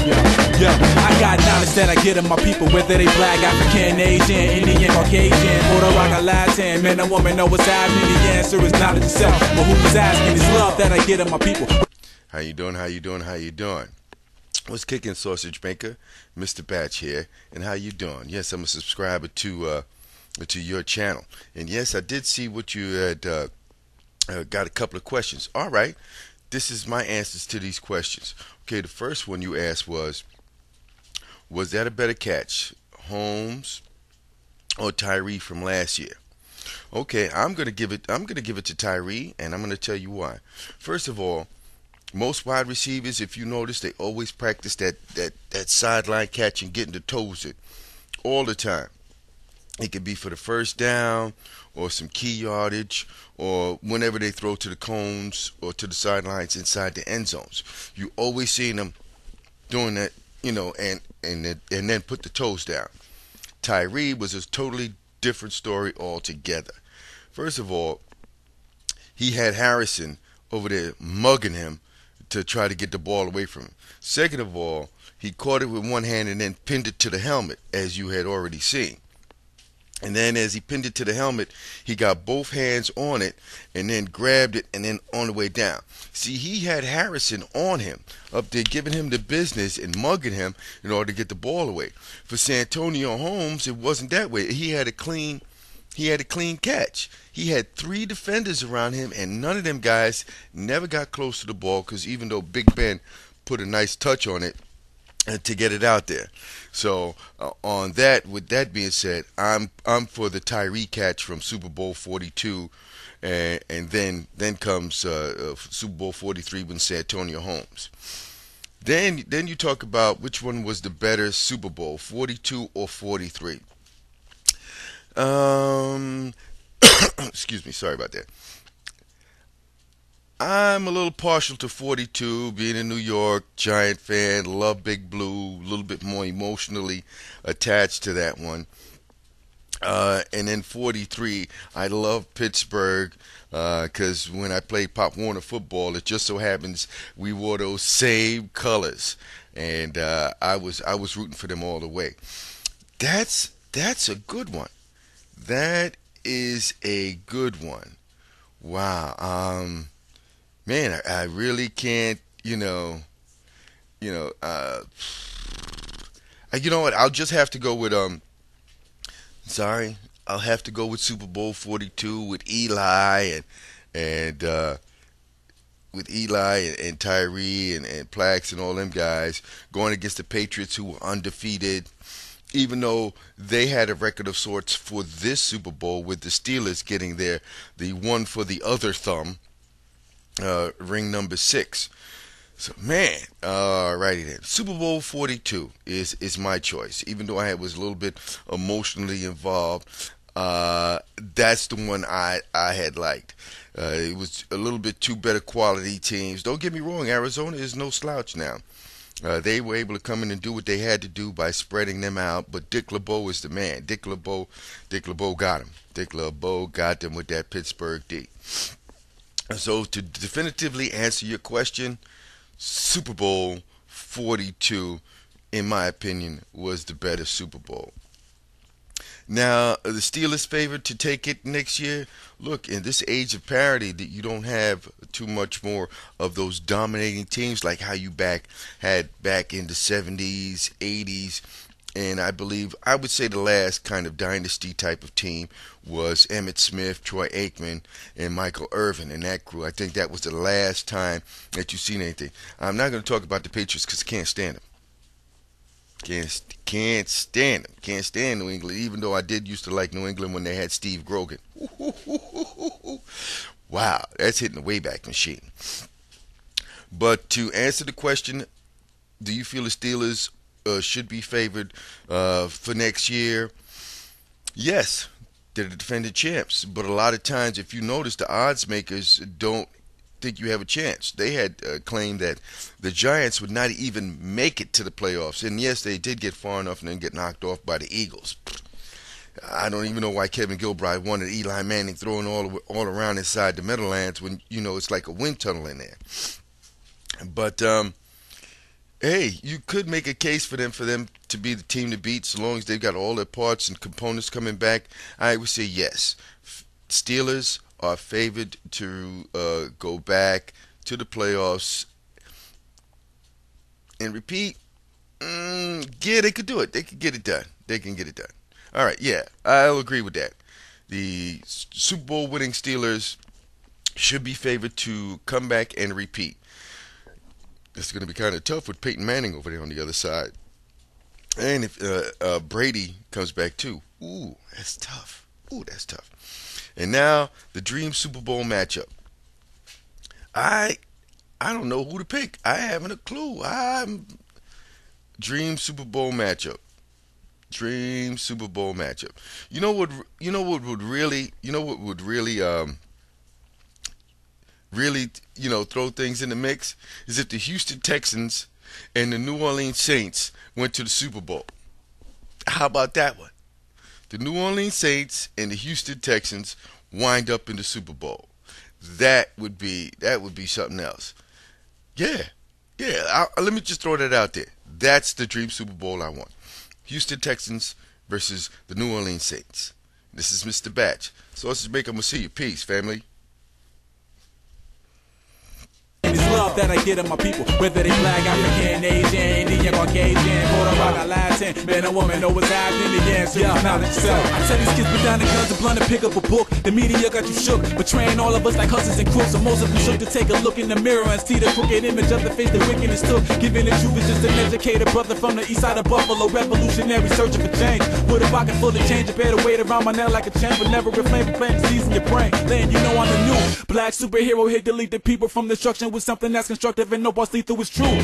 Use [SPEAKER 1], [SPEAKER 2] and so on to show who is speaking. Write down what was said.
[SPEAKER 1] Yo, I got knowledge that I get of my people, whether they black, African, Asian, Indian, Caucasian, Puerto Rican, Latin. Man or woman, know what's happening. The answer is knowledge itself. But who's asking? It's love that I get of my people.
[SPEAKER 2] How you doing? How you doing? How you doing? What's kicking, Sausage Maker? Mr. Batch here. And how you doing? Yes, I'm a subscriber to your channel. And yes, I did see what you had got a couple of questions. All right. This is my answers to these questions. Okay, the first one you asked was that a better catch, Holmes or Tyree from last year? Okay, I'm gonna give it to Tyree, and I'm gonna tell you why. First of all, most wide receivers, if you notice, they always practice that sideline catch and getting the toes in all the time. It could be for the first down or some key yardage or whenever they throw to the cones or to the sidelines inside the end zones. You always see them doing that, and then put the toes down. Tyree was a totally different story altogether. First of all, he had Harrison over there mugging him to try to get the ball away from him. Second of all, he caught it with one hand and then pinned it to the helmet, as you had already seen. And then as he pinned it to the helmet, he got both hands on it and then grabbed it and then on the way down. See, he had Harrison on him, up there giving him the business and mugging him in order to get the ball away. For Santonio Holmes, it wasn't that way. He had a clean catch. He had 3 defenders around him, and none of them guys never got close to the ball, because even though Big Ben put a nice touch on it to get it out there. So on that, with that being said, I'm for the Tyree catch from Super Bowl 42, and then comes Super Bowl 43 with Santonio Holmes. Then you talk about which one was the better Super Bowl, 42 or 43. Excuse me, sorry about that. I'm a little partial to 42, being a New York Giant fan, love Big Blue, a little bit more emotionally attached to that one. And then 43, I love Pittsburgh, because when I played Pop Warner football, it just so happens we wore those same colors, and I was rooting for them all the way. That's a good one. That is a good one. Wow. Man, I really can't, you know what? I'll just have to go with I'll have to go with Super Bowl 42 with Eli and Tyree and Plax and all them guys going against the Patriots, who were undefeated, even though they had a record of sorts for this Super Bowl, with the Steelers getting the one for the other thumb. Ring number 6. So, man, alrighty then. Super Bowl 42 is my choice. Even though I was a little bit emotionally involved, that's the one I had liked. It was a little bit two better quality teams. Don't get me wrong, Arizona is no slouch now. They were able to come in and do what they had to do by spreading them out, but Dick LeBeau is the man. Dick LeBeau got him. Dick LeBeau got them with that Pittsburgh D. So to definitively answer your question, Super Bowl 42, in my opinion, was the better Super Bowl. Now, the Steelers favored to take it next year. Look, in this age of parity, that you don't have too much more of those dominating teams like how you had back in the 70s, 80s. And I would say the last kind of dynasty type of team was Emmitt Smith, Troy Aikman, and Michael Irvin and that crew. I think that was the last time that you've seen anything. I'm not going to talk about the Patriots because I can't stand them. Can't stand them. Can't stand New England, even though I did used to like New England when they had Steve Grogan. Wow, that's hitting the Wayback Machine. But to answer the question, do you feel the Steelers should be favored for next year? Yes, they're the defending champs. But a lot of times, if you notice, the odds makers don't think you have a chance. They had claimed that the Giants would not even make it to the playoffs. And yes, they did get far enough and then get knocked off by the Eagles. I don't even know why Kevin Gilbride wanted Eli Manning throwing all around inside the Meadowlands when, it's like a wind tunnel in there. But hey, you could make a case for them to be the team to beat, so long as they've got all their parts and components coming back. I would say yes. Steelers are favored to go back to the playoffs and repeat. Yeah, they could do it. They could get it done. They can get it done. All right, yeah, I'll agree with that. The Super Bowl winning Steelers should be favored to come back and repeat. It's going to be kind of tough with Peyton Manning over there on the other side. And if Brady comes back too. Ooh, that's tough. Ooh, that's tough. And now the dream Super Bowl matchup. I don't know who to pick. I haven't a clue. Dream Super Bowl matchup. Dream Super Bowl matchup. You know what would really throw things in the mix is if the Houston Texans and the New Orleans Saints went to the Super Bowl. How about that one? The New Orleans Saints and the Houston Texans wind up in the Super Bowl. That would be something else. Yeah. Let me just throw that out there. That's the dream Super Bowl I want. Houston Texans versus the New Orleans Saints. This is Mr. Batch. Sausage Maker, I'm gonna see you. Peace, family.
[SPEAKER 1] It's love that I get of my people, whether they black, African, Asian, Indian, Caucasian, Puerto Rican, Latin, man or woman, know what's happening. The answer is knowledge itself. I tell these kids put down the guns and blunt and pick up a book. The media got you shook, betraying all of us like hustlers and crooks. So most of them shook to take a look in the mirror and see the crooked image of the face the wickedness took. Giving the truth is just an educated brother from the east side of Buffalo, revolutionary searching for change. With a pocket full of change, a better weight around my neck like a chain, but never refrain from planting seeds in your brain. Then you know I'm the new black superhero here to lead the people from destruction with something that's constructive and no boss lethal is true.